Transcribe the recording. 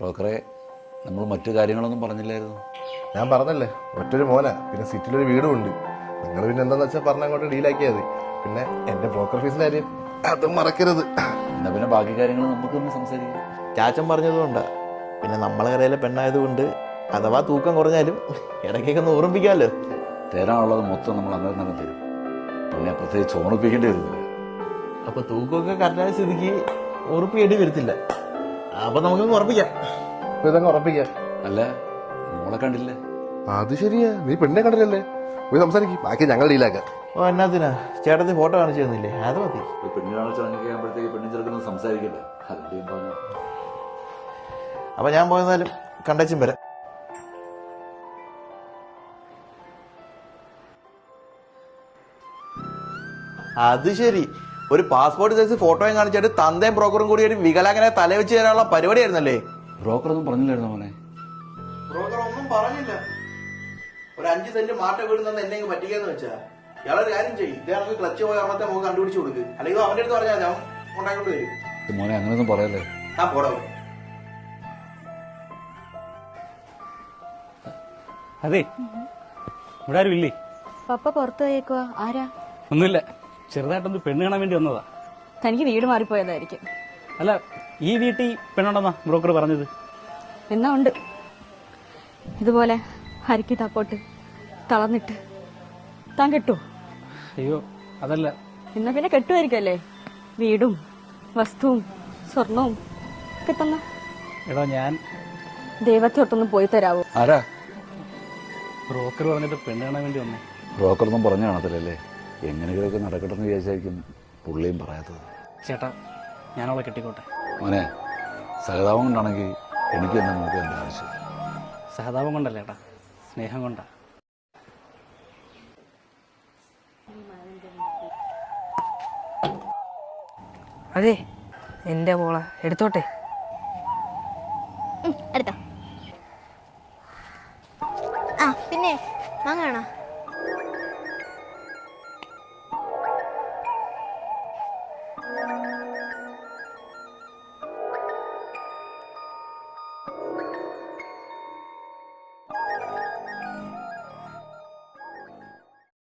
ബ്രോക്കറെ, നമ്മൾ മറ്റു കാര്യങ്ങളൊന്നും പറഞ്ഞില്ലായിരുന്നു. ഞാൻ പറഞ്ഞല്ലേ, ഒറ്റൊരു മോനാ, പിന്നെ സിറ്റിയിലൊരു വീടും ഉണ്ട്. നിങ്ങൾ പിന്നെ എന്താന്ന് വെച്ചാൽ പറഞ്ഞ അങ്ങോട്ട് ഡീലാക്കിയാൽ മതി. പിന്നെ എന്റെ ബ്രോക്കർ ഫീസിന്റെ കാര്യം അതും മറക്കരുത്. എന്നാ പിന്നെ ബാക്കി കാര്യങ്ങൾ നമുക്ക് തന്നെ സംസാരിക്കാം. ചാച്ചൻ പറഞ്ഞതുകൊണ്ടാ. പിന്നെ നമ്മളെ കരയിലെ പെണ്ണായതുകൊണ്ട് അഥവാ തൂക്കം കുറഞ്ഞാലും ഇടയ്ക്കൊക്കെ ഒന്ന് ഓർമ്മിപ്പിക്കാമല്ലോ. തരാനുള്ളത് മൊത്തം നമ്മൾ അങ്ങനെ തന്നെ തരും. പിന്നെ പ്രത്യേകിച്ച് ഓർമ്മിപ്പിക്കേണ്ടി വരില്ല. അപ്പൊ തൂക്കമൊക്കെ കറക്റ്റായ സ്ഥിതിക്ക് ഉറപ്പിക്കേണ്ടി വരത്തില്ല. അപ്പൊ നമുക്കൊന്ന് ഉറപ്പിക്കാം. അപ്പൊ ഇതങ്ങ് ഉറപ്പിക്കാം. അല്ല, മോളെ കണ്ടില്ലേ? അത് ശരിയാ, നീ പെണ്ണെ കണ്ടില്ലല്ലേ. പോയി സംസാരിക്കും, ബാക്കി ഞങ്ങൾ ഡീലാക്കാം. ഓ എന്നാത്തിനാ ചേട്ടത്തി ഫോട്ടോ കാണിച്ചു തന്നില്ലേ, അത് മതി. പെണ്ണിനാളെ ചടങ്ങൊക്കെ ആകുമ്പോഴത്തേക്ക് പെണ്ണും ചെറുക്കൊന്നും സംസാരിക്കട്ടെ. അതിൻ്റെയും പറഞ്ഞു. അപ്പൊ ഞാൻ പോയെന്നാലും കണ്ടച്ചും വരാം. അത് ശരി, ഒരു പാസ്പോർട്ട് സൈസ് ഫോട്ടോയും കാണിച്ചിട്ട് തന്തയും ബ്രോക്കറും കൂടി ഒരു വികലാംഗനെ തലവെച്ച് തരാനുള്ള പരിപാടിയായിരുന്നല്ലേ? ബ്രോക്കറൊന്നും പറഞ്ഞില്ലായിരുന്നു മോനെ. ബ്രോക്കർ ഒന്നും പറഞ്ഞില്ല. ഒരു 5 സെന്റ് മാറ്റം വീടുന്ന എന്നെ പറ്റിക്കാന്ന് വെച്ചാ ഇയാളൊരു കാര്യം ചെയ്യും, ഇതേ നമുക്ക് ക്ലച്ച് പോയ അമ്മത്തെ നമുക്ക് കണ്ടുപിടിച്ച് കൊടുക്ക്. അല്ലെങ്കിൽ അവന്റെ അടുത്ത് പറഞ്ഞാൽ ഞാൻ ഉണ്ടാക്കിക്കൊണ്ട് വരും. മോനെ അങ്ങനെയൊന്നും പറയല്ലേ. ആ പോടാ. അതെ, ഇവിടെ ആരും ഇല്ലേ? പപ്പ പുറത്തു പോയേക്കുവാ. ആരാ? ഒന്നുമില്ല, ചെറുതായിട്ടൊന്ന് പെണ്ണ് കാണാൻ വേണ്ടി വന്നതാ. തനിക്ക് വീട് മാറിപ്പോയതായിരിക്കും. അല്ല, ഈ വീട്ടിൽ പെണ്ണുണ്ടെന്നാ ബ്രോക്കർ പറഞ്ഞത്. എന്നാ ഉണ്ട് ഇതുപോലെ ഹരിക്ക് തപ്പോട്ട് തളർന്നിട്ട് താൻ കെട്ടുവോ? അയ്യോ, അതല്ല. എന്നാ പിന്നെ കെട്ടുമായിരിക്കല്ലേ, വീടും വസ്തുവും സ്വർണവും ഒക്കെ തന്ന. എടോ, ഞാൻ ദൈവത്തെ ഒട്ടൊന്ന് പോയി തരാവോ? ആരാ? ബ്രോക്കർ പറഞ്ഞിട്ട് പെണ്ണ് കാണാൻ വേണ്ടി വന്നേ. ബ്രോക്കറൊന്നും പറഞ്ഞു കാണത്തില്ലല്ലേ. എങ്ങനെയൊക്കെ നടക്കട്ടെ എന്ന് വിചാരിച്ചായിരിക്കും പുള്ളിയും പറയാത്തത്. ചേട്ടാ, ഞാനവളെ കെട്ടിക്കോട്ടെ. മോനെ, സഹതാപം കൊണ്ടാണെങ്കിൽ എനിക്ക് തന്നെ നോക്കാൻ എന്താ ആവശ്യം? സഹതാപം കൊണ്ടല്ല ചേട്ടാ, സ്നേഹം കൊണ്ടാ. അതെ, എന്റെ മോളെ എടുത്തോട്ടെ. എടുത്തോ. ആ പിന്നെ വാങ്ങാണോ?